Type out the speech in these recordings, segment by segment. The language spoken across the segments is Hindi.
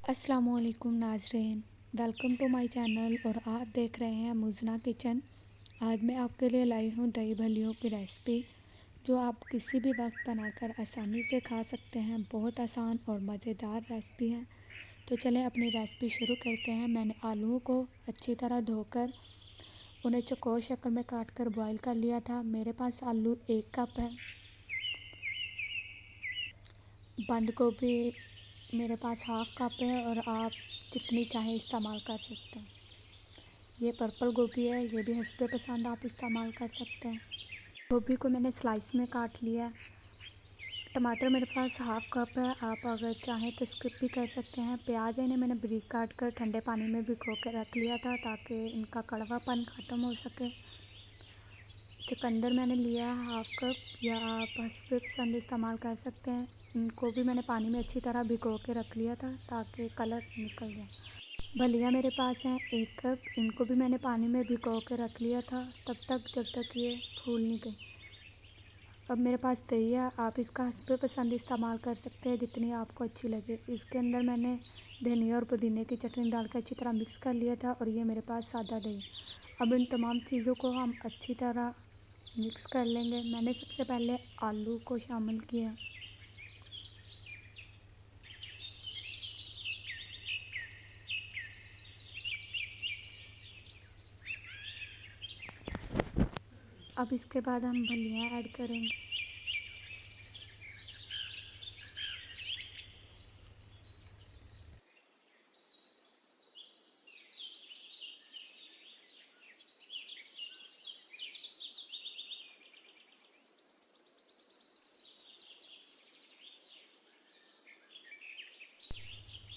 अस्सलामुअलैकुम नाज़रीन, वेलकम टू माय चैनल और आप देख रहे हैं मुज़ना किचन। आज मैं आपके लिए लाई हूँ दही भल्लियों की रेसिपी, जो आप किसी भी वक्त बनाकर आसानी से खा सकते हैं। बहुत आसान और मज़ेदार रेसिपी है। तो चलें अपनी रेसिपी शुरू करते हैं। मैंने आलूओं को अच्छी तरह धोकर उन्हें चौकोर शक्ल में काट कर बॉयल कर लिया था। मेरे पास आलू 1 कप है। बंद गोभी मेरे पास हाफ़ कप है और आप जितनी चाहें इस्तेमाल कर सकते हैं। ये पर्पल गोभी है, ये भी हस्बे पसंद आप इस्तेमाल कर सकते हैं। गोभी को मैंने स्लाइस में काट लिया है। टमाटर मेरे पास हाफ़ कप है, आप अगर चाहें तो स्किप भी कर सकते हैं। प्याज इन्हें मैंने बारीक काट कर ठंडे पानी में भिगो के रख लिया था ताकि इनका कड़वापन ख़त्म हो सके। चुकंदर मैंने लिया है हाफ़ कप, या आप हस्बे पसंद इस्तेमाल कर सकते हैं। इनको भी मैंने पानी में अच्छी तरह भिगो के रख लिया था ताकि कलर निकल जाए। भलिया मेरे पास हैं 1 कप, इनको भी मैंने पानी में भिगो के रख लिया था जब तक ये फूल नहीं गई। अब मेरे पास दही है, आप इसका हस्बे पसंद इस्तेमाल कर सकते हैं जितनी आपको अच्छी लगे। इसके अंदर मैंने धनिया और पुदीने की चटनी डाल कर अच्छी तरह मिक्स कर लिया था और ये मेरे पास सादा दही। अब इन तमाम चीज़ों को हम अच्छी तरह मिक्स कर लेंगे। मैंने सबसे पहले आलू को शामिल किया। अब इसके बाद हम भलियाँ ऐड करेंगे।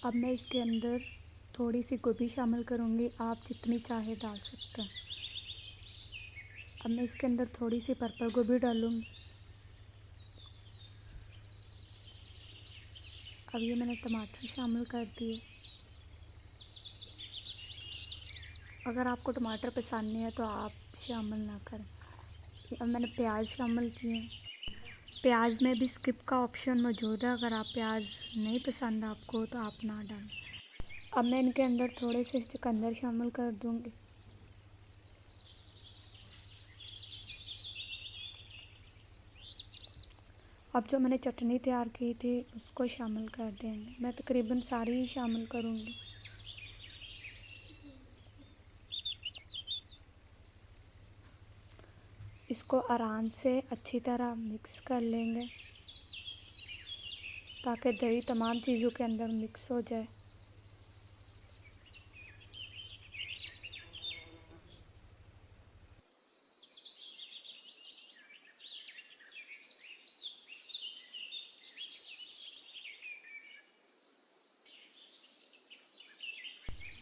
अब मैं इसके अंदर थोड़ी सी गोभी शामिल करूँगी, आप जितनी चाहे डाल सकते हैं। अब मैं इसके अंदर थोड़ी सी पर्पल गोभी डालूँगी। अब ये मैंने टमाटर शामिल कर दिए। अगर आपको टमाटर पसंद नहीं है तो आप शामिल ना करें। अब मैंने प्याज शामिल किए। प्याज में भी स्किप का ऑप्शन मौजूद है, अगर आप प्याज नहीं पसंद आपको तो आप ना डालें। अब मैं इनके अंदर थोड़े से चुकंदर शामिल कर दूँगी। अब जो मैंने चटनी तैयार की थी उसको शामिल कर देंगे। मैं तकरीबन सारी ही शामिल करूँगी। इसको आराम से अच्छी तरह मिक्स कर लेंगे ताकि दही तमाम चीज़ों के अंदर मिक्स हो जाए।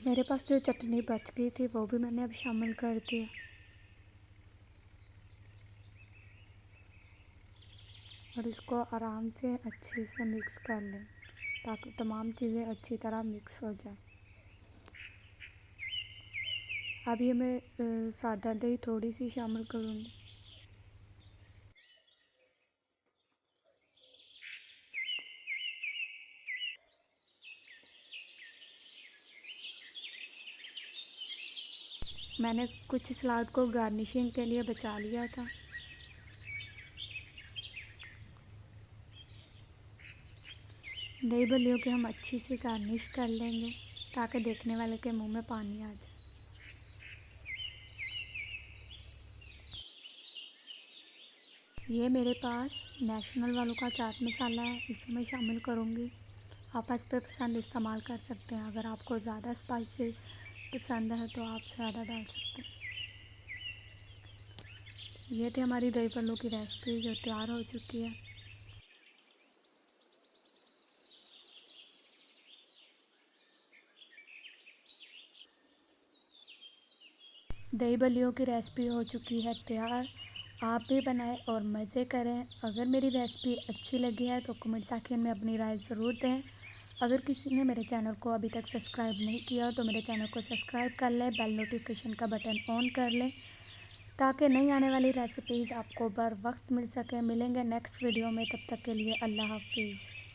मेरे पास जो चटनी बच गई थी वो भी मैंने अब शामिल कर दिया। और इसको आराम से अच्छे से मिक्स कर लें ताकि तमाम चीज़ें अच्छी तरह मिक्स हो जाए। अब ये मैं सादा दही थोड़ी सी शामिल करूँगी। मैंने कुछ सलाद को गार्निशिंग के लिए बचा लिया था। दही भल्लियों के हम अच्छी से गार्निश कर लेंगे ताकि देखने वाले के मुंह में पानी आ जाए। ये मेरे पास नेशनल वालों का चाट मसाला है, इसे मैं शामिल करूँगी। आप इस पर पसंद इस्तेमाल कर सकते हैं। अगर आपको ज़्यादा स्पाइसी पसंद है तो आप ज़्यादा डाल सकते हैं। ये थी हमारी दही भल्लों की रेसिपी जो तैयार हो चुकी है। दही भल्लियों की रेसिपी हो चुकी है तैयार। आप भी बनाएं और मज़े करें। अगर मेरी रेसिपी अच्छी लगी है तो कमेंट सेक्शन में अपनी राय ज़रूर दें। अगर किसी ने मेरे चैनल को अभी तक सब्सक्राइब नहीं किया तो मेरे चैनल को सब्सक्राइब कर लें, बेल नोटिफिकेशन का बटन ऑन कर लें ताकि नई आने वाली रेसिपीज़ आपको बर वक्त मिल सके। मिलेंगे नेक्स्ट वीडियो में, तब तक के लिए अल्लाह हाफिज़।